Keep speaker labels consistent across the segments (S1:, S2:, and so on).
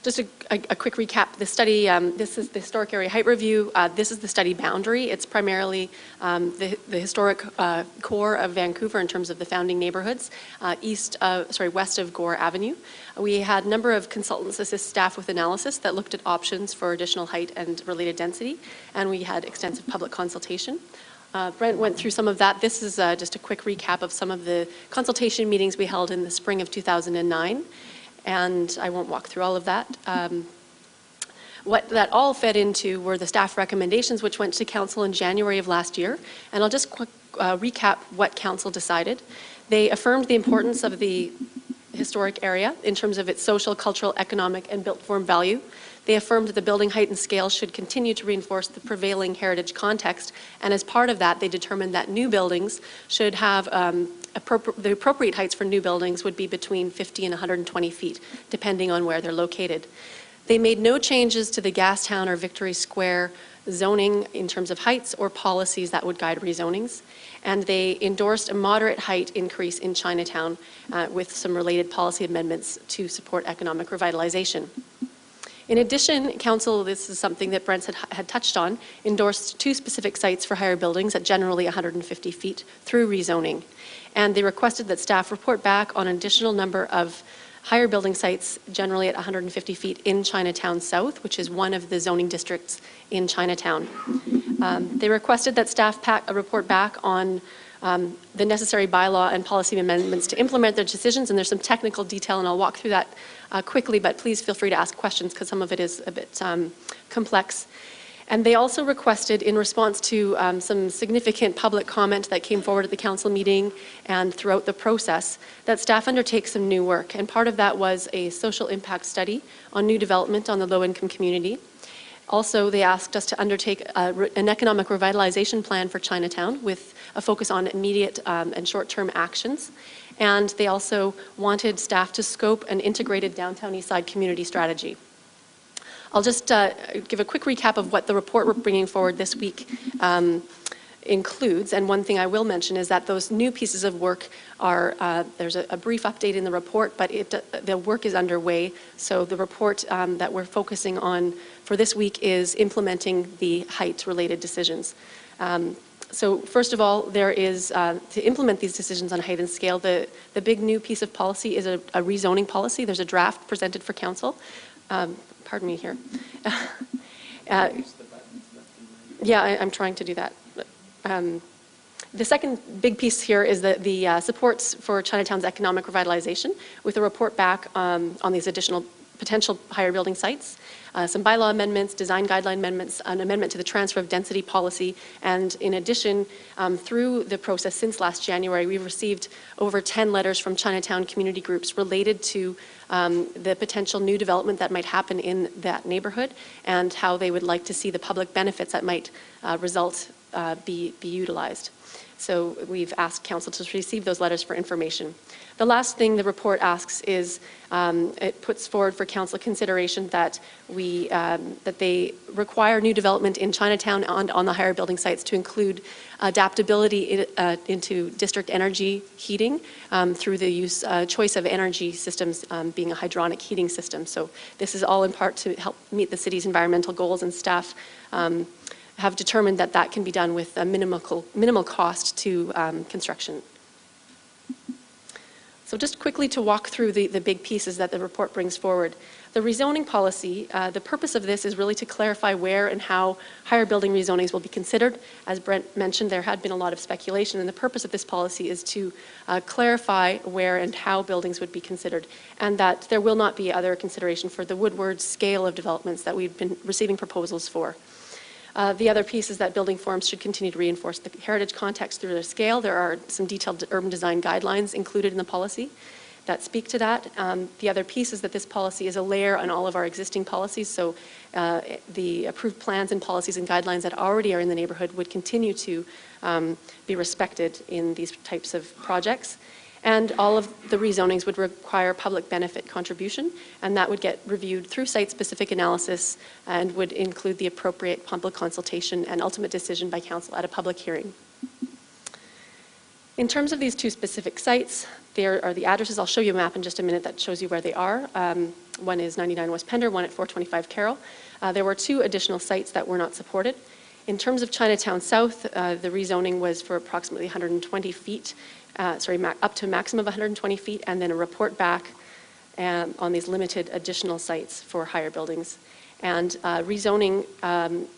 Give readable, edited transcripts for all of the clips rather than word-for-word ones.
S1: Just a quick recap. The study, this is the historic area height review. This is the study boundary. It's primarily the historic core of Vancouver in terms of the founding neighborhoods, west of Gore Avenue. We had a number of consultants assist staff with analysis that looked at options for additional height and related density, and we had extensive public consultation. Brent went through some of that. This is just a quick recap of some of the consultation meetings we held in the spring of 2009. And I won't walk through all of that. What that all fed into were the staff recommendations, which went to Council in January of last year. And I'll just recap what Council decided. They affirmed the importance of the historic area in terms of its social, cultural, economic, and built form value. They affirmed that the building height and scale should continue to reinforce the prevailing heritage context. And as part of that, they determined that new buildings should have the appropriate heights for new buildings would be between 50 and 120 feet, depending on where they're located. They made no changes to the Gastown or Victory Square zoning in terms of heights or policies that would guide rezonings. And they endorsed a moderate height increase in Chinatown with some related policy amendments to support economic revitalization. In addition, Council, this is something that Brent had touched on, endorsed 2 specific sites for higher buildings at generally 150 feet through rezoning. And they requested that staff report back on an additional number of higher building sites, generally at 150 feet in Chinatown South, which is one of the zoning districts in Chinatown. They requested that staff report back on the necessary bylaw and policy amendments to implement their decisions, and there's some technical detail, and I'll walk through that quickly, but please feel free to ask questions because some of it is a bit complex. And they also requested, in response to some significant public comment that came forward at the council meeting and throughout the process, that staff undertake some new work. And part of that was a social impact study on new development on the low-income community. Also, they asked us to undertake an economic revitalization plan for Chinatown with a focus on immediate and short-term actions. And they also wanted staff to scope an integrated downtown Eastside community strategy. I'll just give a quick recap of what the report we're bringing forward this week includes. And one thing I will mention is that those new pieces of work are, there's a brief update in the report, but the work is underway. So the report that we're focusing on for this week is implementing the height-related decisions. So first of all, there is, to implement these decisions on height and scale, the big new piece of policy is a rezoning policy. There's a draft presented for council. Pardon me here. Yeah, I'm trying to do that. The second big piece here is the supports for Chinatown's economic revitalization with a report back on these additional potential higher building sites, some bylaw amendments, design guideline amendments, an amendment to the transfer of density policy, and in addition, through the process since last January, we've received over 10 letters from Chinatown community groups related to the potential new development that might happen in that neighborhood and how they would like to see the public benefits that might result be utilized. So we've asked council to receive those letters for information. The last thing the report asks is, it puts forward for council consideration that they require new development in Chinatown and on the higher building sites to include adaptability into district energy heating through the choice of energy systems being a hydronic heating system. So this is all in part to help meet the city's environmental goals, and staff have determined that that can be done with a minimal cost to construction. So just quickly to walk through the big pieces that the report brings forward. The rezoning policy, the purpose of this is really to clarify where and how higher building rezonings will be considered. As Brent mentioned, there had been a lot of speculation, and the purpose of this policy is to clarify where and how buildings would be considered, and that there will not be other consideration for the Woodward scale of developments that we've been receiving proposals for. The other piece is that building forms should continue to reinforce the heritage context through their scale. There are some detailed urban design guidelines included in the policy that speak to that. The other piece is that this policy is a layer on all of our existing policies, so the approved plans and policies and guidelines that already are in the neighborhood would continue to be respected in these types of projects. And all of the rezonings would require public benefit contribution, and that would get reviewed through site-specific analysis and would include the appropriate public consultation and ultimate decision by council at a public hearing. In terms of these two specific sites, there are the addresses. I'll show you a map in just a minute that shows you where they are. One is 99 West Pender, one at 425 Carroll. There were 2 additional sites that were not supported. In terms of Chinatown South, the rezoning was for approximately 120 feet, up to a maximum of 120 feet, and then a report back on these limited additional sites for higher buildings. And rezoning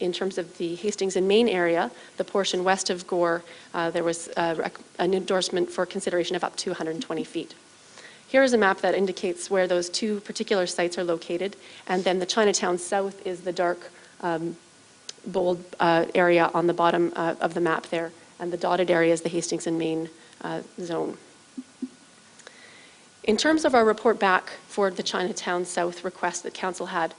S1: in terms of the Hastings and Main area, the portion west of Gore, there was an endorsement for consideration of up to 120 feet. Here is a map that indicates where those 2 particular sites are located, and then the Chinatown South is the dark bold area on the bottom of the map there, and the dotted area is the Hastings and Main zone. In terms of our report back for the Chinatown South request that Council had,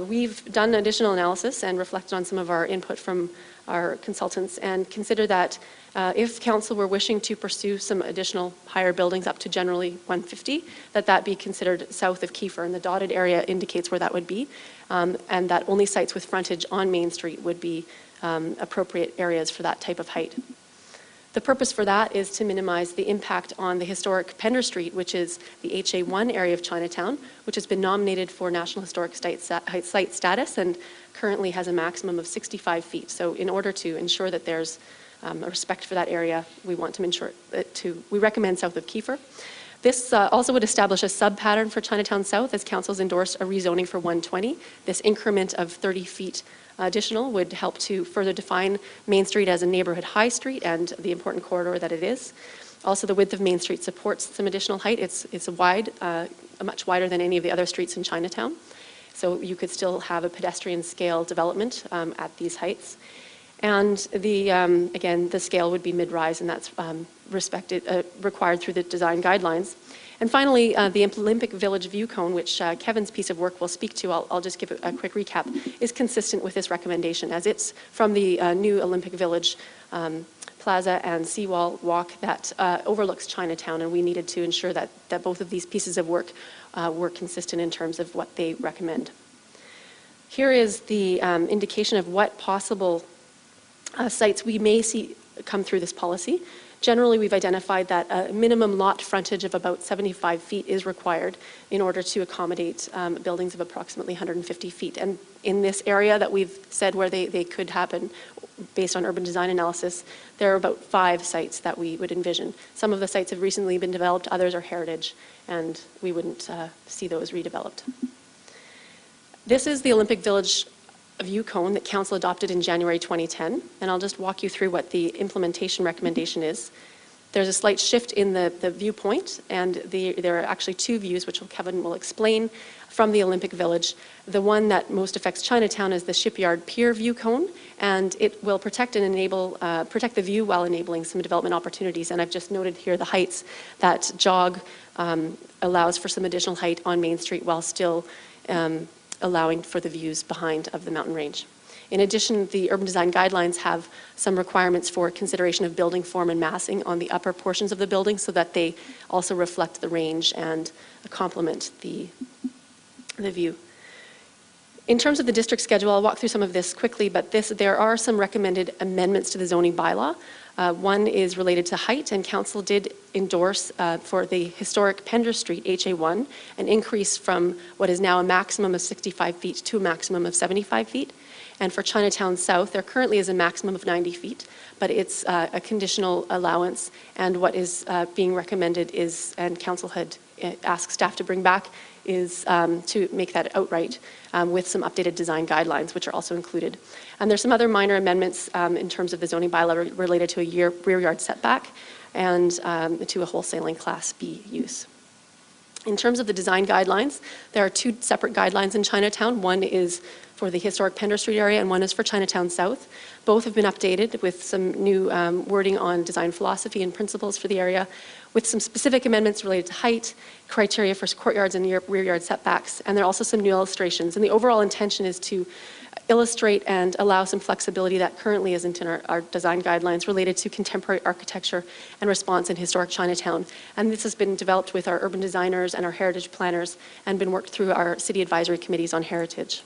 S1: we've done additional analysis and reflected on some of our input from our consultants and consider that if Council were wishing to pursue some additional higher buildings up to generally 150, that be considered south of Kiefer, and the dotted area indicates where that would be, and that only sites with frontage on Main Street would be appropriate areas for that type of height. The purpose for that is to minimize the impact on the historic Pender Street, which is the HA1 area of Chinatown, which has been nominated for National Historic Site status and currently has a maximum of 65 feet. So in order to ensure that there's a respect for that area, we want to ensure we recommend south of Kiefer. This also would establish a sub-pattern for Chinatown South as councils endorse a rezoning for 120. This increment of 30 feet additional would help to further define Main Street as a neighborhood high street and the important corridor that it is. Also, the width of Main Street supports some additional height. It's much wider than any of the other streets in Chinatown. So you could still have a pedestrian scale development at these heights. And again, the scale would be mid-rise, and that's required through the design guidelines. And finally, the Olympic Village view cone, which Kevin's piece of work will speak to, I'll just give a quick recap, is consistent with this recommendation, as it's from the new Olympic Village plaza and seawall walk that overlooks Chinatown, and we needed to ensure that both of these pieces of work were consistent in terms of what they recommend. Here is the indication of what possible sites we may see come through this policy. Generally, we've identified that a minimum lot frontage of about 75 feet is required in order to accommodate buildings of approximately 150 feet. And in this area that we've said where they could happen based on urban design analysis, there are about 5 sites that we would envision. Some of the sites have recently been developed, others are heritage, and we wouldn't see those redeveloped. This is the Olympic Village view cone that Council adopted in January 2010, and I'll just walk you through what the implementation recommendation is. There's a slight shift in the viewpoint, and there are actually 2 views, which Kevin will explain, from the Olympic Village. The one that most affects Chinatown is the Shipyard Pier view cone, and it will protect the view while enabling some development opportunities. And I've just noted here the heights that jog allows for some additional height on Main Street while still allowing for the views behind of the mountain range. In addition, the urban design guidelines have some requirements for consideration of building form and massing on the upper portions of the building so that they also reflect the range and complement the view. In terms of the district schedule, I'll walk through some of this quickly, but there are some recommended amendments to the zoning bylaw. One is related to height, and Council did endorse for the historic Pender Street HA1 an increase from what is now a maximum of 65 feet to a maximum of 75 feet. And for Chinatown South, there currently is a maximum of 90 feet, but it's a conditional allowance, and what is being recommended is, and Council had asked staff to bring back, is to make that outright with some updated design guidelines, which are also included. And there's some other minor amendments in terms of the zoning bylaw related to a rear yard setback and to a wholesaling Class B use. In terms of the design guidelines, there are 2 separate guidelines in Chinatown. One is for the historic Pender Street area, and one is for Chinatown South. Both have been updated with some new wording on design philosophy and principles for the area, with some specific amendments related to height, criteria for courtyards and rear yard setbacks, and there are also some new illustrations. And the overall intention is to illustrate and allow some flexibility that currently isn't in our design guidelines related to contemporary architecture and response in historic Chinatown. And this has been developed with our urban designers and our heritage planners and been worked through our city advisory committees on heritage.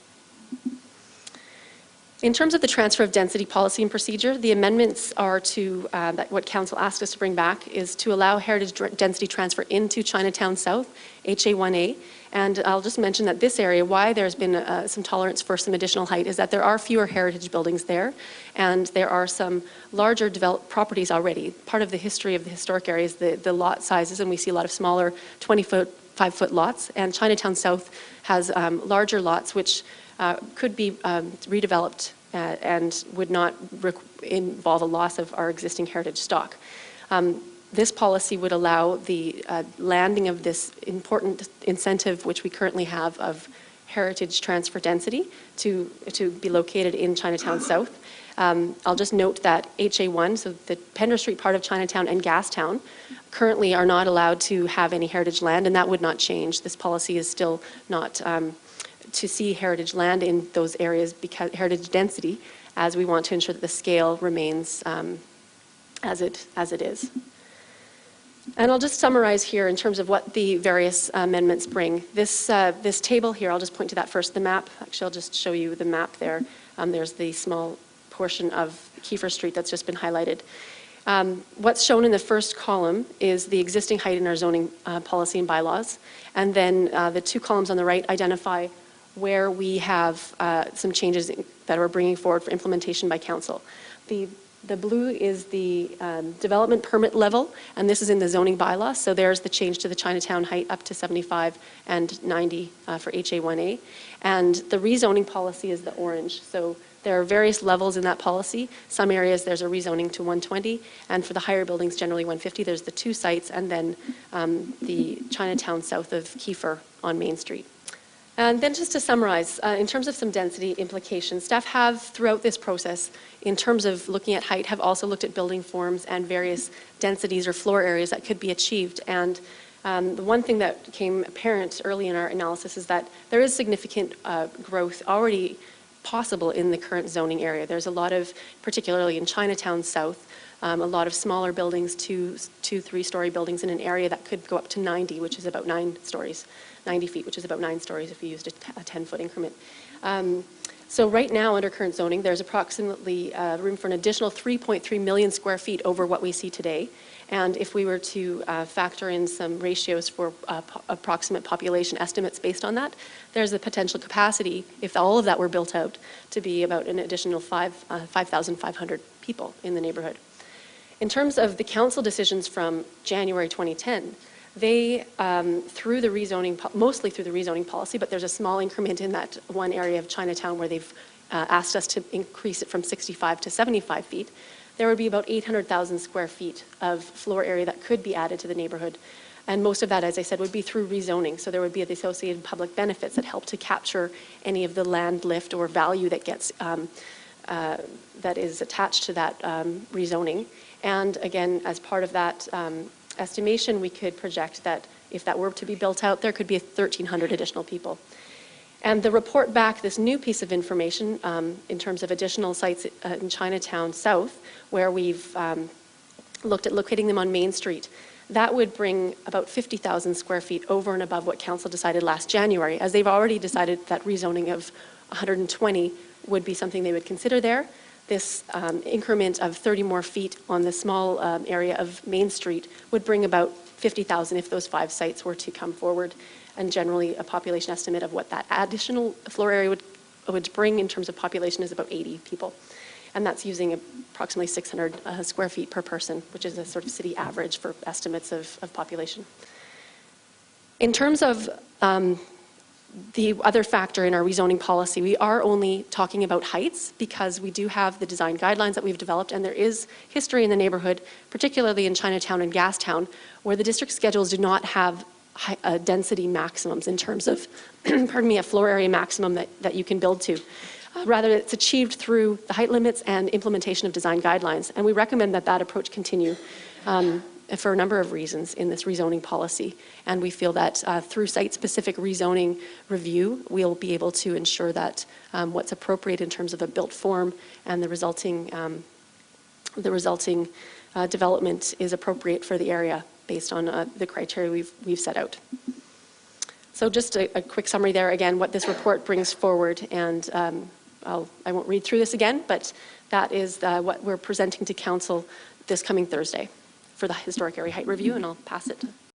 S1: In terms of the transfer of density policy and procedure, the amendments are to, that what Council asked us to bring back is to allow heritage density transfer into Chinatown South, HA1A. And I'll just mention that this area, why there's been some tolerance for some additional height, is that there are fewer heritage buildings there, and there are some larger developed properties already. Part of the history of the historic area is the lot sizes, and we see a lot of smaller 20-foot, 5-foot lots, and Chinatown South has larger lots which could be redeveloped and would not involve a loss of our existing heritage stock. This policy would allow the landing of this important incentive, which we currently have, of heritage transfer density to be located in Chinatown South. I'll just note that HA1, so the Pender Street part of Chinatown and Gastown, currently are not allowed to have any heritage land, and that would not change. This policy is still not to see heritage land in those areas, because heritage density, as we want to ensure that the scale remains as it is. And I'll just summarize here in terms of what the various amendments bring. This table here, I'll just point to that first, the map. Actually, I'll just show you the map there. There's the small portion of Kiefer Street that's just been highlighted. What's shown in the first column is the existing height in our zoning policy and bylaws. And then the two columns on the right identify where we have some changes that we're bringing forward for implementation by council. The blue is the development permit level, and this is in the zoning bylaw. So there's the change to the Chinatown height up to 75 and 90 for HA1A. And the rezoning policy is the orange. So there are various levels in that policy. Some areas there's a rezoning to 120, and for the higher buildings, generally 150. There's the two sites, and then the Chinatown south of Kiefer on Main Street. And then just to summarize, in terms of some density implications, staff have throughout this process, in terms of looking at height, have also looked at building forms and various densities or floor areas that could be achieved. And the one thing that became apparent early in our analysis is that there is significant growth already possible in the current zoning area. There's a lot of, particularly in Chinatown South, a lot of smaller buildings, two, 3-story buildings in an area that could go up to 90, which is about 9 stories. 90 feet, which is about 9 stories if you used a 10-foot increment. So right now, under current zoning, there's approximately room for an additional 3.3 million square feet over what we see today. And if we were to factor in some ratios for approximate population estimates based on that, there's a potential capacity, if all of that were built out, to be about an additional 5,500 people in the neighborhood. In terms of the council decisions from January 2010, they, through the rezoning, mostly through the rezoning policy, but there's a small increment in that one area of Chinatown where they've asked us to increase it from 65 to 75 feet. There would be about 800,000 square feet of floor area that could be added to the neighborhood. And most of that, as I said, would be through rezoning. So there would be the associated public benefits that help to capture any of the land lift or value that gets, that is attached to that rezoning. And again, as part of that estimation, we could project that if that were to be built out, there could be 1,300 additional people. And the report back, this new piece of information in terms of additional sites in Chinatown South, where we've looked at locating them on Main Street, that would bring about 50,000 square feet over and above what council decided last January, as they've already decided that rezoning of 120 would be something they would consider there. This increment of 30 more feet on the small area of Main Street would bring about 50,000 if those 5 sites were to come forward. And generally, a population estimate of what that additional floor area would bring in terms of population is about 80 people. And that's using approximately 600 square feet per person, which is a sort of city average for estimates of population. In terms of the other factor in our rezoning policy, we are only talking about heights because we do have the design guidelines that we've developed, and there is history in the neighborhood, particularly in Chinatown and Gastown, where the district schedules do not have density maximums in terms of, pardon me, a floor area maximum that you can build to. Rather, it's achieved through the height limits and implementation of design guidelines, and we recommend that that approach continue for a number of reasons in this rezoning policy. And we feel that through site-specific rezoning review, we'll be able to ensure that what's appropriate in terms of a built form and the resulting development is appropriate for the area based on the criteria we've set out. So just a quick summary there, again, what this report brings forward, and I won't read through this again, but that is what we're presenting to Council this coming Thursday for the Historic Area Height Review, and I'll pass it to